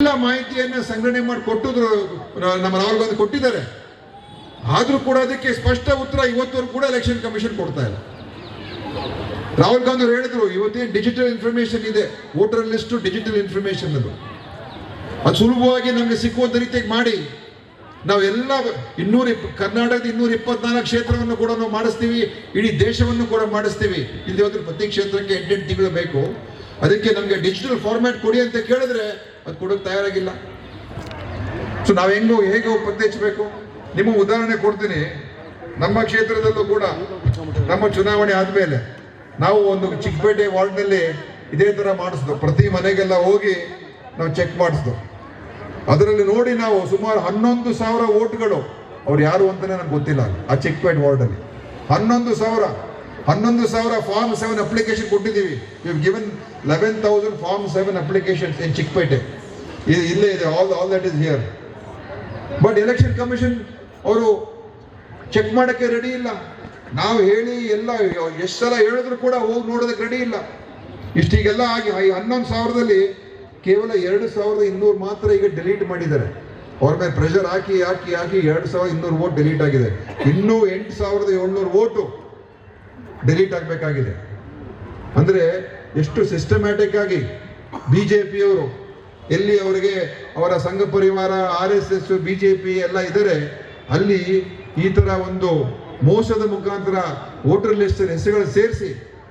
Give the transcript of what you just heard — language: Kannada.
ಎಲ್ಲ ಮಾಹಿತಿಯನ್ನು ಸಂಗ್ರಹಣೆ ಮಾಡಿ ಕೊಟ್ಟಿದ್ರು, ನಮ್ಮ ರಾಹುಲ್ ಗಾಂಧಿ ಕೊಟ್ಟಿದ್ದಾರೆ. ಆದ್ರೂ ಕೂಡ ಅದಕ್ಕೆ ಸ್ಪಷ್ಟ ಉತ್ತರ ಇವತ್ತವರೆಗೂ ಕೂಡ ಎಲೆಕ್ಷನ್ ಕಮಿಷನ್ ಕೊಡ್ತಾ ಇಲ್ಲ. ರಾಹುಲ್ ಗಾಂಧಿ ಅವರು ಹೇಳಿದ್ರು, ಇವತ್ತೇನು ಡಿಜಿಟಲ್ ಇನ್ಫಾರ್ಮೇಶನ್ ಇದೆ, ವೋಟರ್ ಲಿಸ್ಟ್ ಡಿಜಿಟಲ್ ಇನ್ಫಾರ್ಮೇಶನ್ ಅದು ಸುಲಭವಾಗಿ ನಮಗೆ ಸಿಕ್ಕುವಂತ ರೀತಿಯಾಗಿ ಮಾಡಿ ನಾವೆಲ್ಲ ಕರ್ನಾಟಕದ 224 ಕ್ಷೇತ್ರವನ್ನು ಕೂಡ ನಾವು ಮಾಡಿಸ್ತೀವಿ, ಇಡೀ ದೇಶವನ್ನು ಕೂಡ ಮಾಡಿಸ್ತೀವಿ. ಇಲ್ಲಿ ಹೋದ್ರೆ ಪ್ರತಿ ಕ್ಷೇತ್ರಕ್ಕೆ 8 ತಿಂಗಳು ಬೇಕು. ಅದಕ್ಕೆ ನಮಗೆ ಡಿಜಿಟಲ್ ಫಾರ್ಮ್ಯಾಟ್ ಕೊಡಿ ಅಂತ ಕೇಳಿದ್ರೆ ಅದು ಕೊಡೋಕೆ ತಯಾರಾಗಿಲ್ಲ. ಸೊ ನಾವು ಹೇಗೆ ಪತ್ತೆ ಹಚ್ಚಬೇಕು? ನಿಮ್ಮ ಉದಾಹರಣೆ ಕೊಡ್ತೀನಿ. ನಮ್ಮ ಕ್ಷೇತ್ರದಲ್ಲೂ ಕೂಡ ನಮ್ಮ ಚುನಾವಣೆ ಆದಮೇಲೆ ನಾವು ಒಂದು ಚಿಕ್ಕಪೇಟೆ ವಾರ್ಡ್ನಲ್ಲಿ ಇದೇ ಥರ ಮಾಡಿಸ್ದು. ಪ್ರತಿ ಮನೆಗೆಲ್ಲ ಹೋಗಿ ನಾವು ಚೆಕ್ ಮಾಡಿಸ್ದು. ಅದರಲ್ಲಿ ನೋಡಿ ನಾವು ಸುಮಾರು 11,000 ವೋಟ್ಗಳು, ಅವ್ರು ಯಾರು ಅಂತಾನೆ ನನಗೆ ಗೊತ್ತಿಲ್ಲ. ಆ ಚಿಕ್ಕಪೇಟೆ ವಾರ್ಡಲ್ಲಿ 11,000 ಫಾರ್ಮ್ 7 ಅಪ್ಲಿಕೇಶನ್ ಕೊಟ್ಟಿದ್ದೀವಿ. We have given 11,000 form 7 applications in Chickpet. ಇಲ್ಲೇ ಇದೆ, all that is here. But election commission ಅವರು ಚೆಕ್ ಮಾಡೋಕ್ಕೆ ರೆಡಿ ಇಲ್ಲ. ನಾವು ಹೇಳಿ ಎಲ್ಲ ಎಷ್ಟು ಸಲ ಹೇಳಿದ್ರು ಕೂಡ ಹೋಗಿ ನೋಡೋದಕ್ಕೆ ರೆಡಿ ಇಲ್ಲ. ಇಷ್ಟೀಗೆಲ್ಲ ಆಗಿ 11,000ದಲ್ಲಿ ಕೇವಲ 2,200 ಮಾತ್ರ ಈಗ ಡಿಲೀಟ್ ಮಾಡಿದ್ದಾರೆ. ಅವ್ರ ಮೇಲೆ ಪ್ರೆಷರ್ ಹಾಕಿ 2,200 ವೋಟ್ ಡಿಲೀಟ್ ಆಗಿದೆ. ಇನ್ನೂ 8,700 ವೋಟು ಡಿಲೀಟ್ ಆಗಬೇಕಾಗಿದೆ. ಅಂದರೆ ಎಷ್ಟು ಸಿಸ್ಟಮ್ಯಾಟಿಕ್ ಆಗಿ ಬಿಜೆಪಿಯವರು ಎಲ್ಲಿ ಅವರಿಗೆ ಅವರ ಸಂಘ ಪರಿವಾರ RSS ಬಿಜೆಪಿ ಎಲ್ಲ ಇದ್ದಾರೆ, ಅಲ್ಲಿ ಈ ತರ ಒಂದು ಮೋಸದ ಮುಖಾಂತರ ವೋಟರ್ ಲಿಸ್ಟ್ ಹೆಸರುಗಳು ಸೇರಿಸಿ